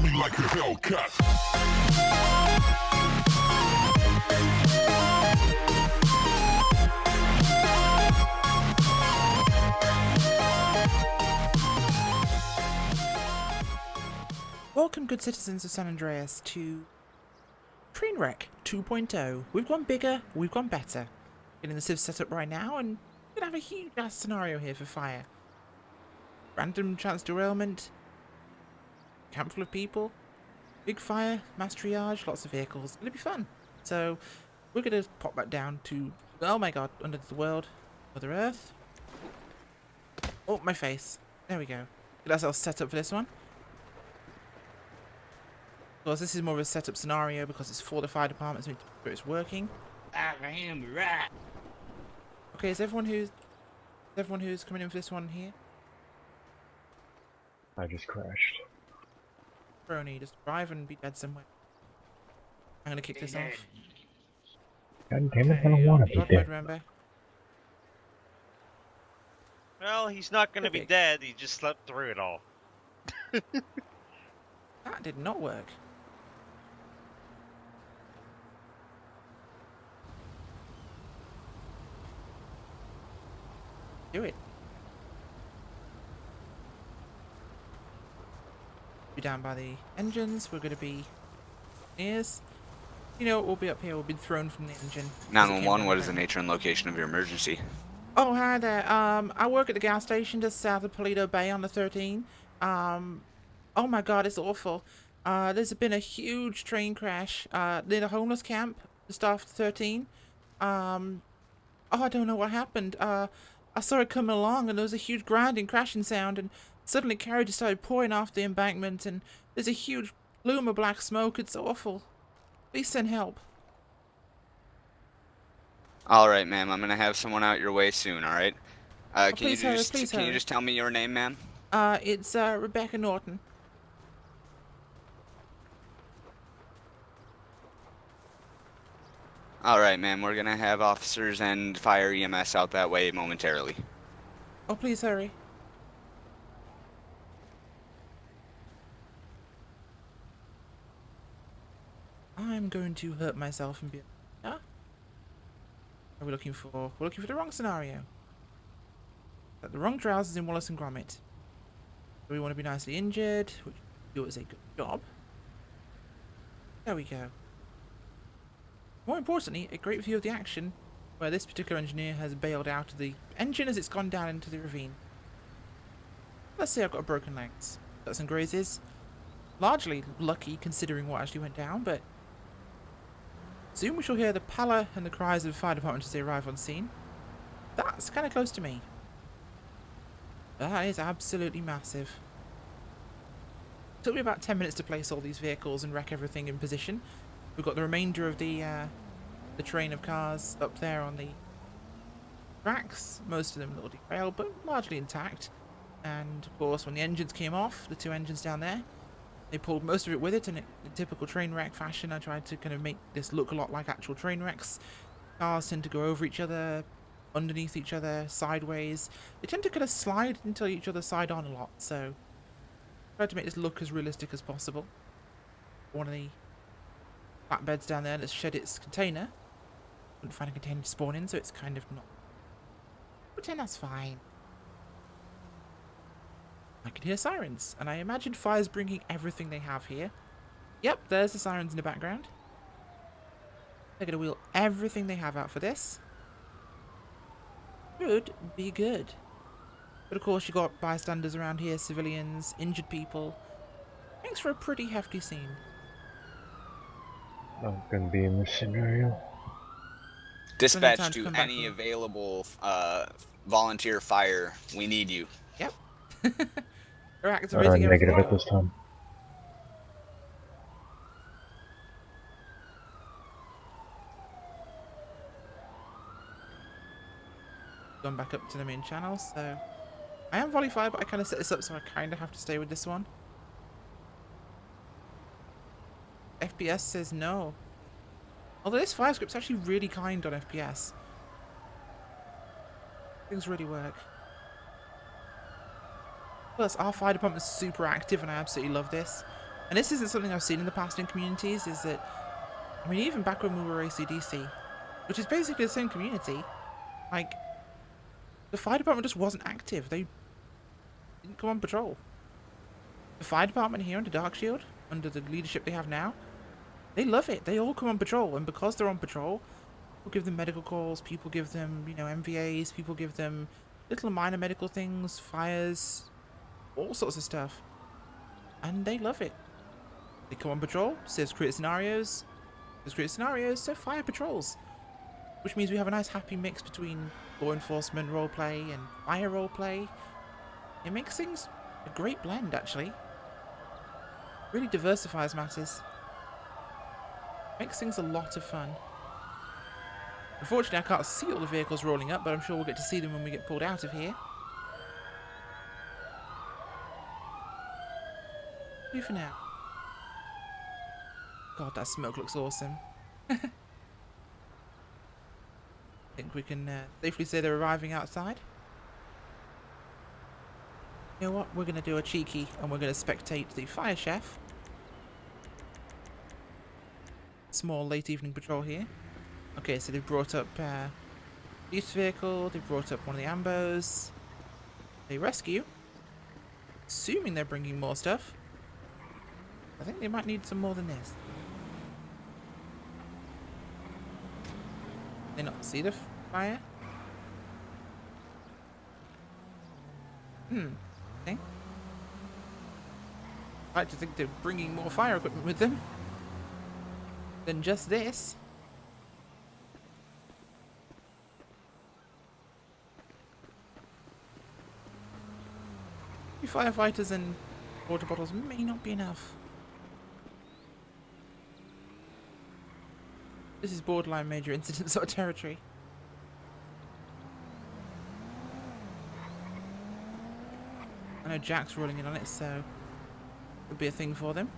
me like a Hellcat. Welcome, good citizens of San Andreas, to Trainwreck 2.0. We've gone bigger, we've gone better. Getting the Civ set up right now, and we're gonna have a huge ass scenario here for fire. Random chance derailment, camp full of people, big fire, mass triage, lots of vehicles. It'll be fun. So we're gonna pop back down to, oh my god, under the world, Mother Earth. Oh, my face. There we go. Get ourselves set up for this one. Of course, this is more of a setup scenario because it's for the fire department, so it's working. I am right. Okay, is everyone who's coming in for this one here? I just crashed. Brony, just drive and be dead somewhere. I'm gonna kick this off. God damn it, I don't want to be God, dead. Rambo. Well, he's not gonna be Epic. dead, he just slept through it all. That did not work. Do it. Be down by the engines. We're gonna be ears. You know, we'll be up here. We'll be thrown from the engine. 911, what is the nature and location of your emergency? Oh, hi there. I work at the gas station just south of Paleto Bay on the 13. Oh my god, it's awful. There's been a huge train crash near the homeless camp just off 13. Oh, I don't know what happened. I saw it coming along and there was a huge grinding, crashing sound, and suddenly carriages started pouring off the embankment, and there's a huge plume of black smoke. It's awful. Please send help. Alright, ma'am, I'm gonna have someone out your way soon, alright? Can please you hurry, just please can you hurry. just tell me your name, ma'am? It's Rebecca Norton. Alright, ma'am, we're gonna have officers and fire EMS out that way momentarily. Oh, please hurry. I'm going to hurt myself and be... Huh? What are we looking for? We're looking for the wrong scenario. The wrong trousers in Wallace and Gromit. Do we want to be nicely injured? Which we do as a good job. There we go. More importantly, a great view of the action where this particular engineer has bailed out of the engine as it's gone down into the ravine. Let's say I've got a broken legs. Got some grazes. Largely lucky considering what actually went down, but soon we shall hear the pallor and the cries of the fire department as they arrive on scene. That's kind of close to me. That is absolutely massive. Took me about 10 minutes to place all these vehicles and wreck everything in position. We've got the remainder of the train of cars up there on the tracks. Most of them a little derailed, but largely intact. And of course, when the engines came off, the two engines down there, they pulled most of it with it, and in typical train wreck fashion, I tried to kind of make this look a lot like actual train wrecks. Cars tend to go over each other, underneath each other, sideways. They tend to kind of slide into each other side on a lot, so I tried to make this look as realistic as possible. One of the flatbeds down there that's shed its container. Couldn't find a container to spawn in, so it's kind of not. Pretend that's fine. I can hear sirens, and I imagine fire's bringing everything they have here. Yep, there's the sirens in the background. They're going to wheel everything they have out for this. Should be good. But of course you got bystanders around here, civilians, injured people. Makes for a pretty hefty scene. I'm gonna be in this scenario. Dispatch time to to come back any in. available volunteer fire. We need you. Yep. Reactor Or raising negative everything at this time. gone back up to the main channel, so I am volley fire, but I kind of set this up so I kind of have to stay with this one. FPS says no. Although this fire script's actually really kind on FPS. Things really work. Plus, our fire department's super active and I absolutely love this. and this isn't something I've seen in the past in communities, is that, I mean, even back when we were ACDC, which is basically the same community, like, the fire department just wasn't active. They didn't go on patrol. The fire department here under Darkshield, under the leadership they have now, they love it. They all come on patrol, and because they're on patrol, people give them medical calls, people give them, you know, MVAs, people give them little minor medical things, fires, all sorts of stuff. And they love it. They come on patrol, says create scenarios, so fire patrols. Which means we have a nice happy mix between law enforcement roleplay and fire roleplay. It makes things a great blend, actually. Really diversifies matters. Makes things a lot of fun. Unfortunately, I can't see all the vehicles rolling up, but I'm sure we'll get to see them when we get pulled out of here. Do for now. God, that smoke looks awesome. I think we can safely say they're arriving outside. You know what? We're going to do a cheeky, and we're going to spectate the fire chef. Small late evening patrol here. Okay, so they've brought up police vehicle, they've brought up one of the ambos. They rescue. Assuming they're bringing more stuff. I think they might need some more than this. They not see the fire? Okay. I like to think they're bringing more fire equipment with them than just this. Firefighters and water bottles may not be enough. This is borderline major incident sort of territory. I know Jack's rolling in on it, so it would be a thing for them.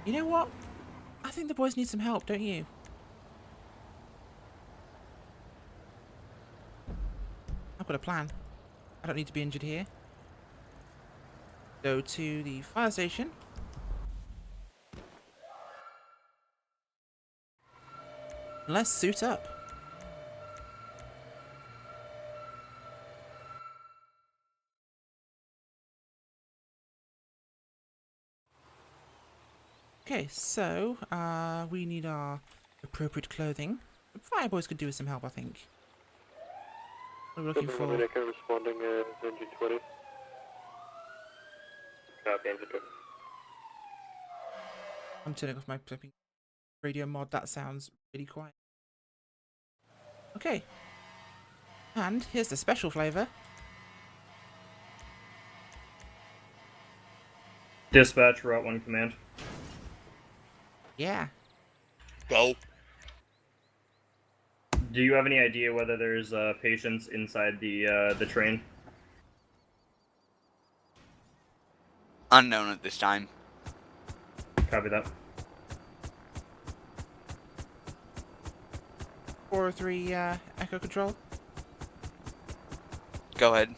You know what? I think the boys need some help, don't you? I've got a plan. I don't need to be injured here. Go to the fire station. And let's suit up. Okay, so we need our appropriate clothing. The fire boys could do with some help, I think. What are we looking for? Responding NG20. Copy, NG20. I'm turning off my flipping radio mod. That sounds really quiet. Okay. And here's the special flavour. Dispatch, Route 1 command. Yeah. Go. Do you have any idea whether there's patients inside the train? Unknown at this time. Copy that. 403 Echo Control. Go ahead.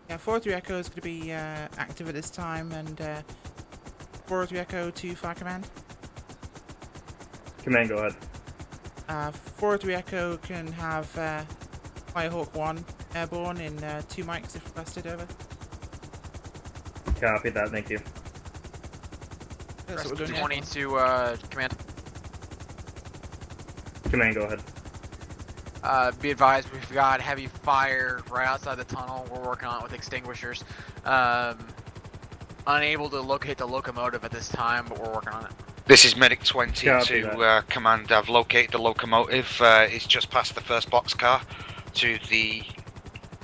Yeah, 403 Echo is going to be active at this time, and 403 Echo to Fire Command. Command, go ahead. 403 Echo can have Firehawk 1 airborne in 2 mics if requested, over. Copy that, thank you. That's what we're doing 20 now. to command. Command, go ahead. Be advised, we've got heavy fire right outside the tunnel. We're working on it with extinguishers. Unable to locate the locomotive at this time, but we're working on it. This is Medic 20 Copy to command. I've located the locomotive. It's just past the first boxcar to the...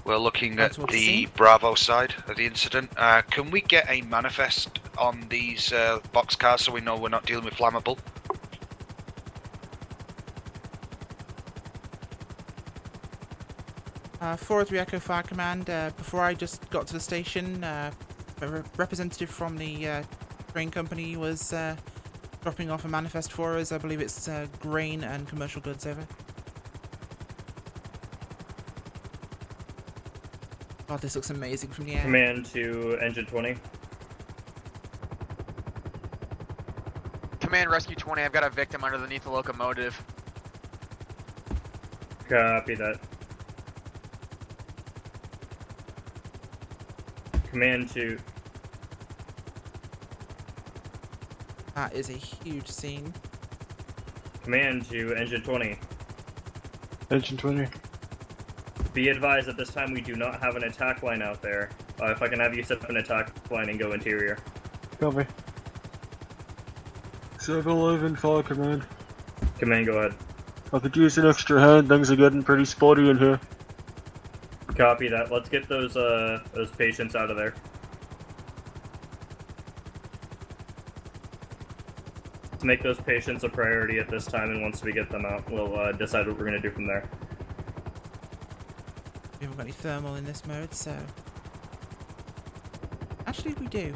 We're looking at the Bravo side of the incident. Can we get a manifest on these boxcars so we know we're not dealing with flammable? Uh, 403 Echo Fire Command. Before I just got to the station, a representative from the train company was dropping off a manifest for us. I believe it's grain and commercial goods, over. God, this looks amazing from the air. Command to engine 20. Command Rescue 20, I've got a victim underneath the locomotive. Copy that. Command to... That is a huge scene. Command to engine 20. Engine 20. Be advised, at this time we do not have an attack line out there. If I can have you set up an attack line and go interior. Copy. 711 Fire Command. Command, go ahead. I could use an extra hand, things are getting pretty spotty in here. Copy that. Let's get those patients out of there. Let's make those patients a priority at this time, and once we get them out, we'll decide what we're going to do from there. We haven't got any thermal in this mode, so... Actually, we do.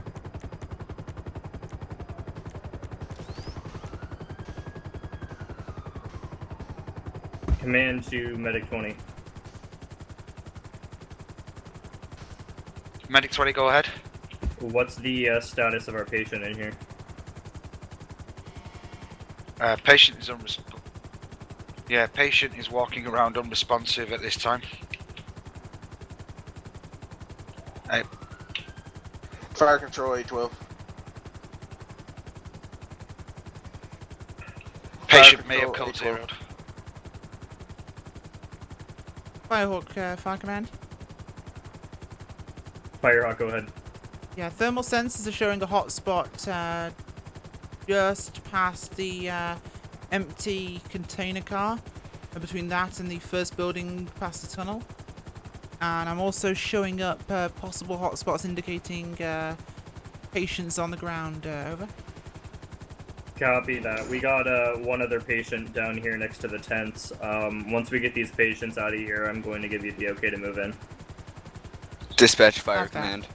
Command to Medic 20. Medic 20, go ahead. What's the status of our patient in here? Patient is patient is walking around unresponsive at this time. Fire control 812. Patient may have control, code 812. zeroed. Firehawk, Fire Command. Firehawk, go ahead. Yeah, thermal sensors are showing a hotspot just past the empty container car, between that and the first building past the tunnel. And I'm also showing up possible hotspots indicating patients on the ground. Over. Copy that. We got one other patient down here next to the tents. Once we get these patients out of here, I'm going to give you the okay to move in. Dispatch Fire Okay. Command.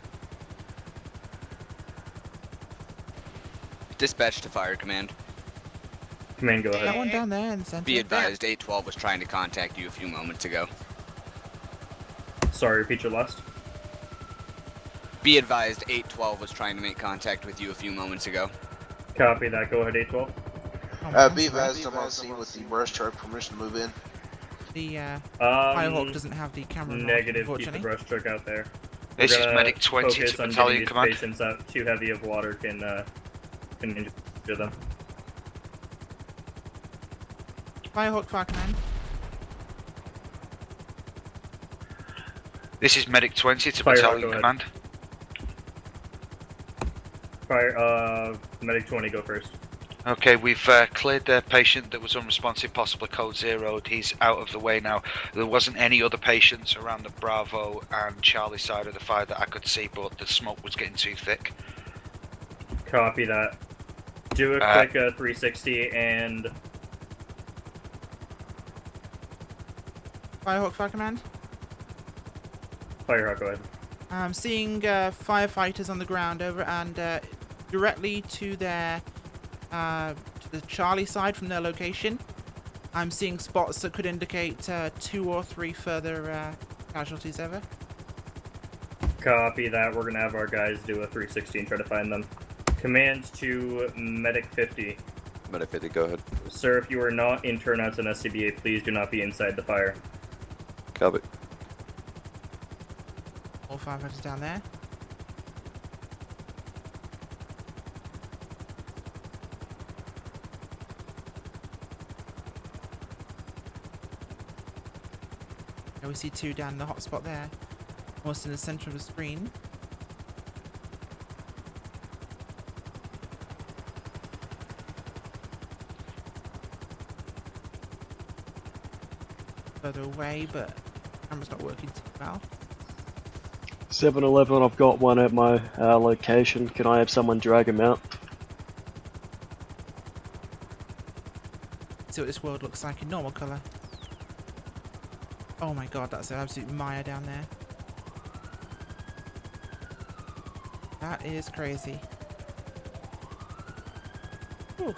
Dispatch to Fire Command. Command, go That ahead. one down there in the center. Be advised, 812 was trying to contact you a few moments ago. Sorry, repeat your last. Be advised, 812 was trying to make contact with you a few moments ago. Copy that. Go ahead, 812. Oh, man, Be sorry. advised, I'm on scene with the brush truck. Permission to move in. The Firehawk doesn't have the camera. Negative. On, Keep the unfortunately. brush truck out there. This We're is gonna Medic 20 focus to on Battalion getting these Command. patients out. Too heavy of water can injure them. Firehawk, Fire Command. This is Medic 20 to Fire, Battalion go ahead. Command. Fire, Medic 20, go first. Okay, we've cleared the patient that was unresponsive, possibly code zeroed. He's out of the way now. There wasn't any other patients around the Bravo and Charlie side of the fire that I could see, but the smoke was getting too thick. Copy that. Do a quick 360 and Firehawk, Fire Command. Firehawk, go ahead. I'm seeing firefighters on the ground over and directly to their to the Charlie side from their location. I'm seeing spots that could indicate 2 or 3 further casualties over. Copy that. We're gonna have our guys do a 360 and try to find them. Commands to Medic 50. Medic 50, go ahead. Sir, if you are not in turnouts in SCBA, please do not be inside the fire. Copy. All firefighters down there. Now we see 2 down in the hotspot there, almost in the center of the screen. Further away, but the camera's not working too well. 711, I've got one at my location. Can I have someone drag him out? See what this world looks like in normal colour. Oh my god, that's an absolute mire down there. That is crazy. Whew.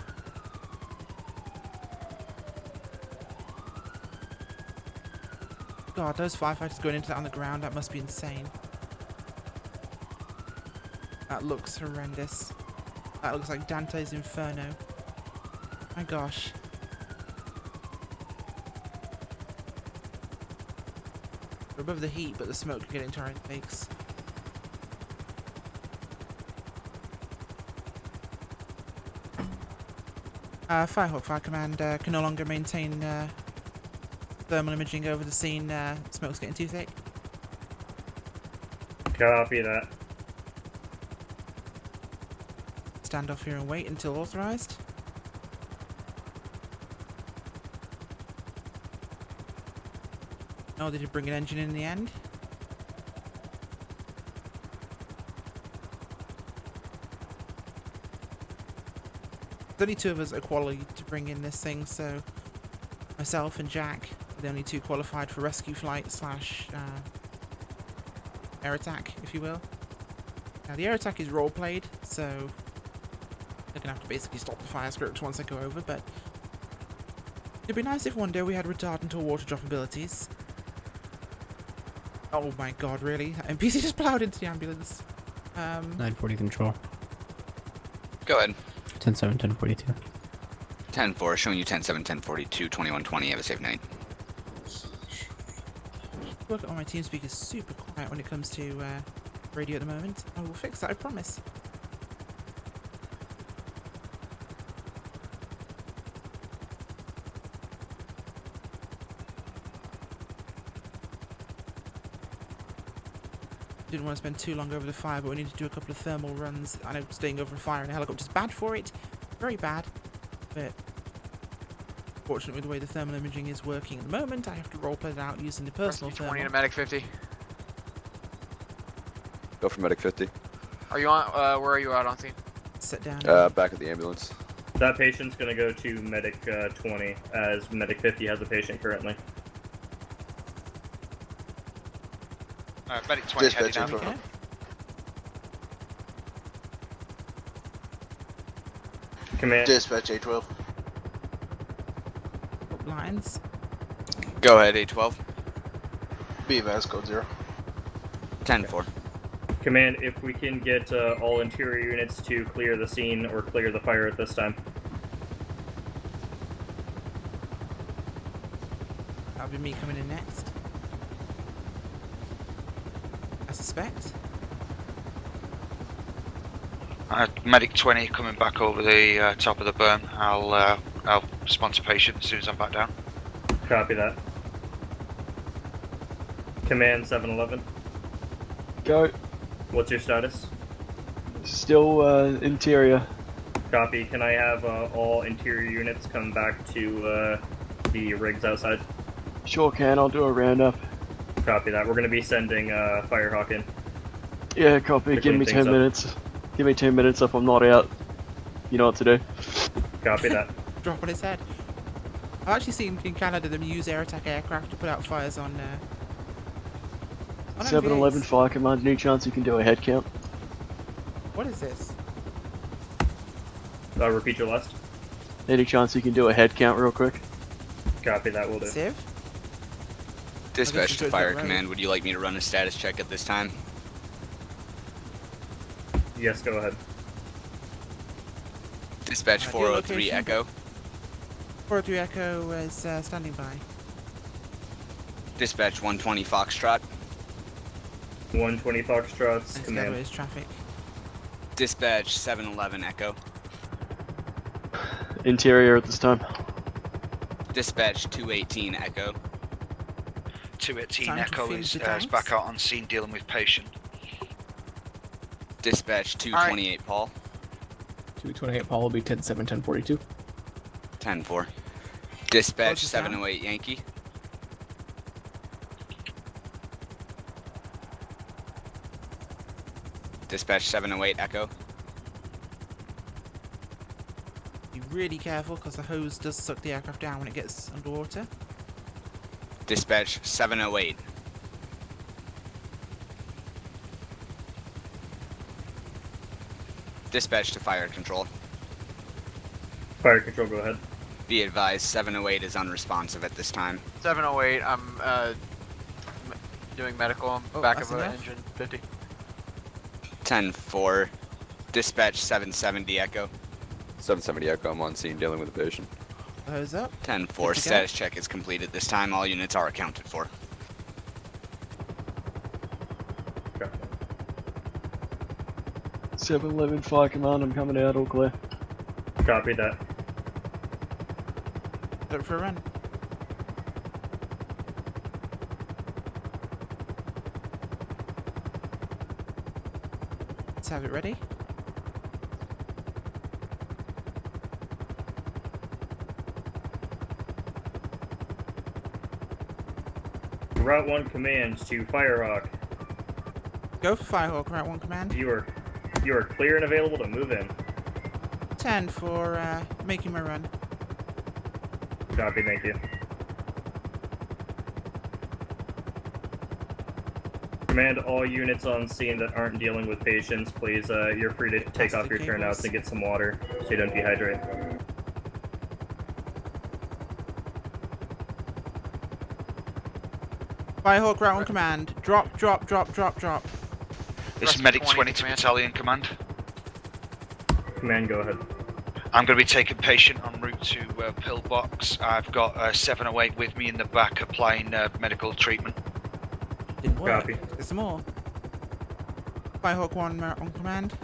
God, those firefighters going into that on the ground, that must be insane. That looks horrendous. That looks like Dante's Inferno. My gosh. We're above the heat, but the smoke could get into our fakes. Firehawk Fire Command can no longer maintain thermal imaging over the scene. Smoke's getting too thick. Copy that. Stand off here and wait until authorized. Oh, did you bring an engine in the end? There's only two of us are quality to bring in this thing, so myself and Jack are the only two qualified for rescue flight slash air attack, if you will. Now the air attack is role played, so they're gonna have to basically stop the fire script once I go over, but it'd be nice if one day we had retardant or water drop abilities. Oh my god, really? That NPC just plowed into the ambulance. 940 control. Go ahead. 10-7, 1042. 10-4, showing you 10-7, 1042, 2120. Have a safe night. Look at all my team speakers super quiet when it comes to radio at the moment. I will fix that, I promise. Didn't want to spend too long over the fire, but we need to do a couple of thermal runs. I know staying over a fire in a helicopter is bad for it. Very bad. But fortunately, the way the thermal imaging is working at the moment, I have to roleplay it out using the personal Rescue thermal. 20 to medic 50. Go for medic 50. Are you on? Where are you out on scene? Sit down. Back of the ambulance. That patient's gonna go to medic 20, as medic 50 has a patient currently. Medic 20 heading Dispatch out. info. Okay. Command. Dispatch A12. Lines. Go ahead, A12. Be advised, code 0. 10-4. Command, if we can get all interior units to clear the scene or clear the fire at this time. That'll be me coming in next. I suspect. Medic 20 coming back over the top of the berm. I'll respond to patient as soon as I'm back down. Copy that. Command 711. Go. What's your status? Still interior. Copy. Can I have all interior units come back to the rigs outside? Sure can. I'll do a roundup. Copy that. We're going to be sending Firehawk in. Yeah, copy. To Give clean me things 10 up. minutes. Give me 10 minutes if I'm not out. You know what to do. Copy that. Drop on his head. I've actually seen in Canada them use air attack aircraft to put out fires on 711 MVAs. Fire Command. Any chance you can do a head count? What is this? Repeat your last. Any chance you can do a head count real quick? Copy that. Will do. Civ? Dispatch you to chose Fire that right. Command. Would you like me to run a status check at this time? Yes, go ahead. Dispatch Your 403 location? Echo. 403 Echo is standing by. Dispatch 120 Foxtrot. 120 Foxtrots. And Command. is traffic. Dispatch 711 Echo. Interior at this time. Dispatch 218 Echo. 218 Time to Echo feed is the is tanks. back out on scene dealing with patient. Dispatch 228 Paul. 228 Paul will be 10-7, 1042. 10-4. Dispatch Close it down. 708 Yankee. Dispatch 708 Echo. Be really careful because the hose does suck the aircraft down when it gets underwater. Dispatch 708. Dispatch to fire control. Fire control, go ahead. Be advised, 708 is unresponsive at this time. 708, I'm doing medical. I'm Oh, back that's of enough? engine 50. 10-4. Dispatch 770 Echo. 770 Echo, I'm on scene dealing with a patient. Hose up. 10-4. Good to go. Status check is completed this time. All units are accounted for. Okay. 711 Fire Command, I'm coming out, all clear. Copy that. Look for a run. Let's have it ready. Route 1 commands to Firehawk. Go for Firehawk, Route 1 command. You are clear and available to move in. 10 for making my run. Copy, thank you. Command all units on scene that aren't dealing with patients, please. You're free to take off your turnouts and get some water so you don't dehydrate. Firehawk, Route 1 command. Drop, drop, drop, drop, drop. This is Thrust Medic 20 20 to command. Battalion Command. Command, go ahead. I'm going to be taking patient en route to Pillbox. I've got 708 with me in the back applying medical treatment. Didn't work. Copy. There's some more. Firehawk 1, Route 1 command.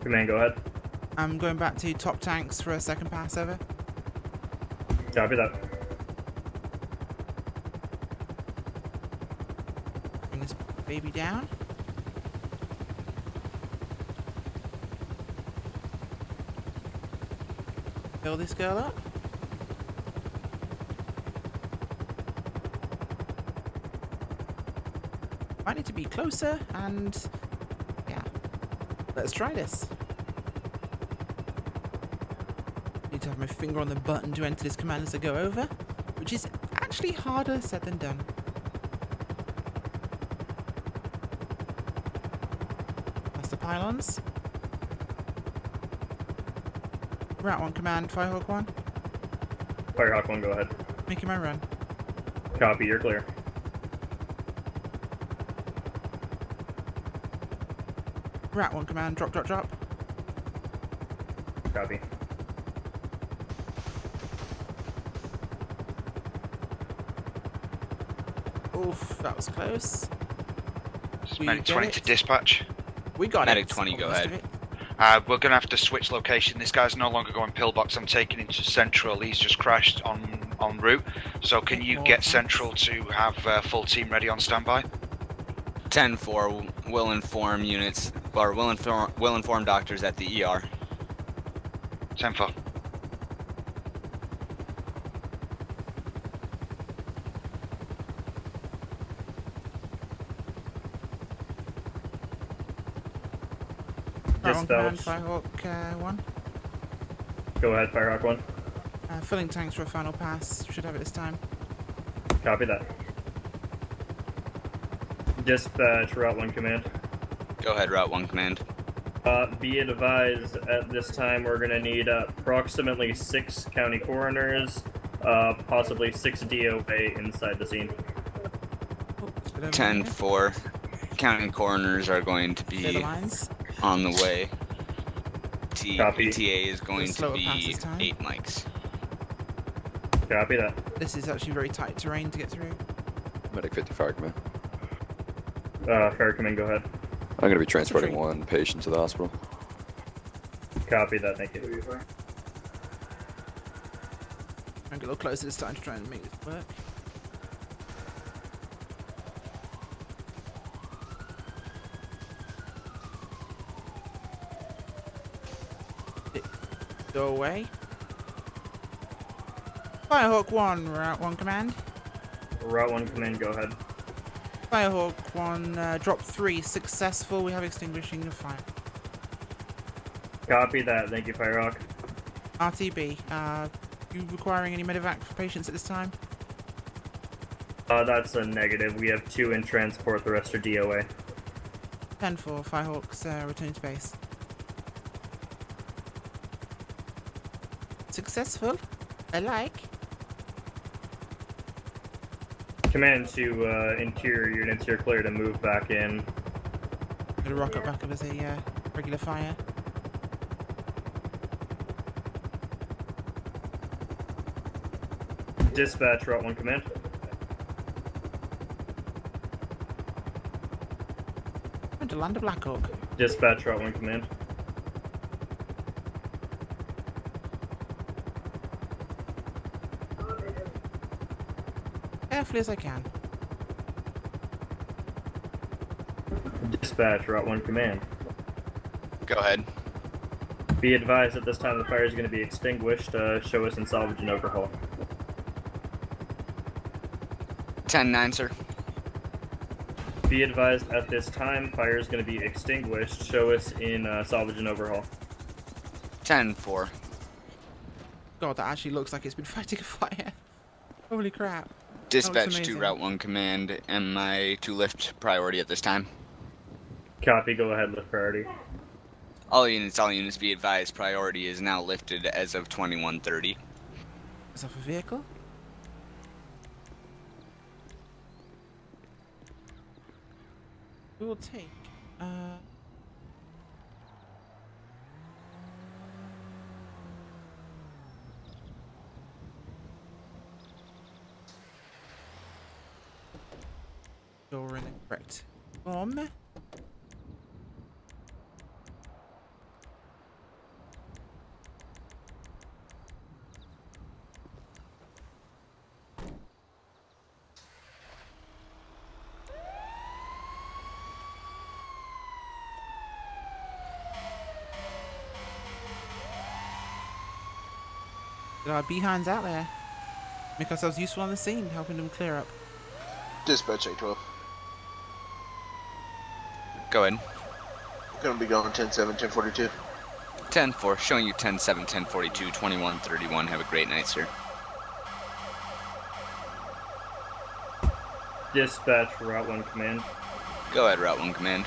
Command, go ahead. I'm going back to top tanks for a second pass over. Copy that. Bring this baby down. Fill this girl up. Might need to be closer and yeah. Let's try this. Need to have my finger on the button to enter this command as I go over, which is actually harder said than done. That's the pylons. Route 1 command, Firehawk 1. Firehawk 1, go ahead. Making my run. Copy, you're clear. Route 1 command, drop, drop, drop. Copy. Oof, that was close. This is We Medic get 20 it. to dispatch. We got Medic it. 20, go Most of ahead. it. We're going to have to switch location. This guy's no longer going Pillbox. I'm taking him to Central. He's just crashed en route. So can you More get thanks. Central to have full team ready on standby? 10-4. Will inform units, or will inform doctors at the ER. 10-4. Route 1 command, Dispatch. Firehawk 1. Go ahead, Firehawk 1. Filling tanks for a final pass. Should have it this time. Copy that. Dispatch, Route 1 command. Go ahead, Route 1 command. Be advised, at this time we're going to need approximately 6 county coroners, possibly 6 DOA inside the scene. Oh, spit over here. 10-4. County coroners are going to Clear the be lines. on the way. Copy. ETA is going to slower pass be this time. 8 mics. Copy that. This is actually very tight terrain to get through. Medic 50 Fire Command. Fire command, go ahead. I'm going to be transporting Retreat. one patient to the hospital. Copy that, thank you. I'm get a little closer this time to try and make this work. Go away. Firehawk 1, Route 1 command. Route 1 command, go ahead. Firehawk 1, drop 3, successful. We have extinguishing of fire. Copy that, thank you, Firehawk. RTB, you requiring any medevac for patients at this time? That's a negative. We have 2 in transport, the rest are DOA. 10-4, Firehawks, returning to base. successful. I like. Command to interior units, you're clear to move back in. Gonna rock up back up as a regular fire. Dispatch, Route 1 command. Going to land a Black Hawk. Dispatch, Route 1 command. Carefully as I can. Dispatch, Route 1 command. Go ahead. Be advised at this time the fire is going to be extinguished. Show us in salvage and overhaul. 10-9, sir. Be advised at this time fire is going to be extinguished. Show us in salvage and overhaul. 10-4. God, that actually looks like it's been fighting a fire. Holy crap. Dispatch to amazing. Route 1 command. Am I to lift priority at this time? Copy, go ahead, lift priority. All units be advised priority is now lifted as of 21:30. Is that a vehicle? We will take, You're in the correct bomb. Get our behinds out there. Make ourselves useful on the scene, helping them clear up. Dispatch 812. Go ahead. Gonna be going 10-7, 1042. 10-4, showing you 10-7, 10-42, 21-31. Have a great night, sir. Dispatch, Route 1 command. Go ahead, Route 1 command.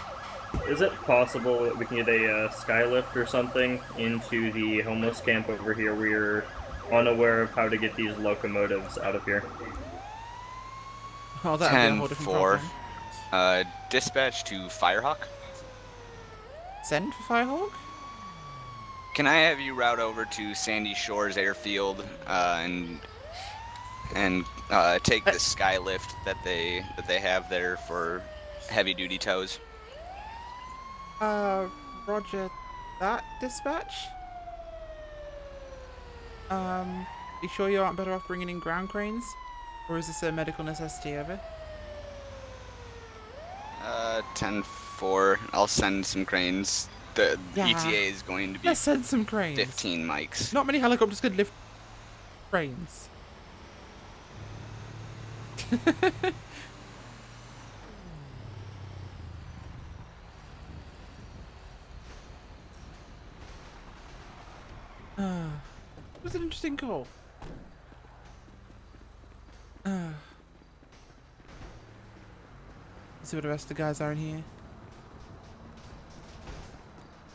Is it possible that we can get a skylift or something into the homeless camp over here? We're unaware of how to get these locomotives out of here. Oh, that'd be a whole different 10-4. problem. Dispatch to Firehawk. Send for Firehawk? Can I have you route over to Sandy Shores Airfield and take the skylift that they have there for heavy duty tows? Roger that, dispatch. You sure you aren't better off bringing in ground cranes? Or is this a medical necessity, over? 10-4. I'll send some cranes. The ETA is going to be Let's send some cranes. 15 mics. Not many helicopters could lift cranes. It was an interesting call. Let's see what the rest of the guys are in here.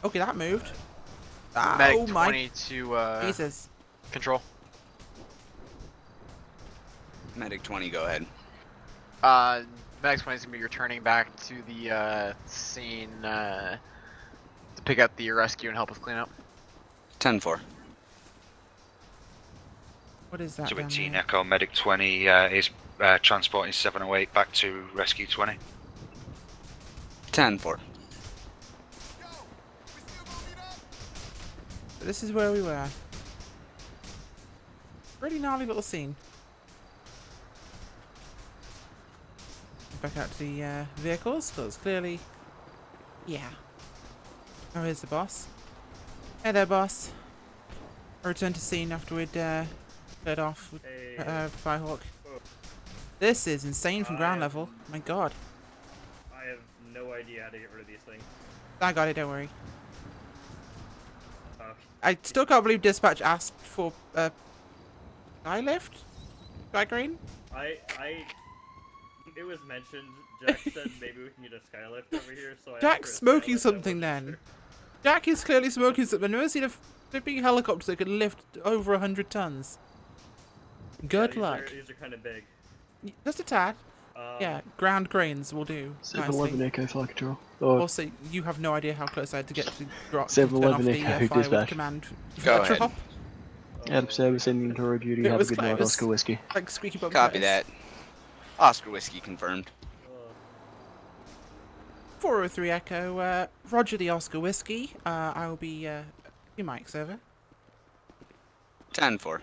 Okay, that moved. Meg Oh my 20 to Jesus. control. Medic 20, go ahead. Meg 20 is gonna be returning back to the scene to pick up the rescue and help us clean up. 10-4. What is that? So down with Teen there? Echo, Medic 20 is transporting 708 back to Rescue 20. 10-4. So this is where we were. Pretty gnarly little scene. Back out to the vehicles, because clearly, yeah. Oh, here's the boss. Hey there, boss. I returned to scene after we'd cleared off with Firehawk. This is insane from ground level. My God. I have no idea how to get rid of these things. I got it. Don't worry. I still can't believe dispatch asked for sky lift. Sky crane. It was mentioned. Jack said maybe we can get a skylift over here. So Jack's smoking something then. Jack is clearly smoking something. I've never seen a They're big helicopters that could lift over 100 tons. Good luck. These are kind of big. Just a tad. Yeah, ground cranes will do. 711 nicely. Echo Fire Control. Or Also, you have no idea how close I had to get to drop 711 turn off the Echo, fire with dispatch. command. Go Electro ahead. hop. out of service ending to duty. It Have a was good night, close. Oscar Whiskey. Like squeaky bum Copy Curtis. that. Oscar Whiskey confirmed. 403 Echo, Roger the Oscar Whiskey. I will be, your mic's over. 10-4.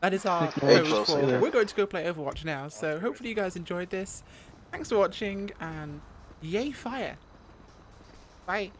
That is our Hey, code close, for. either. We're going to go play Overwatch now, so hopefully you guys enjoyed this. Thanks for watching, and yay fire. Bye.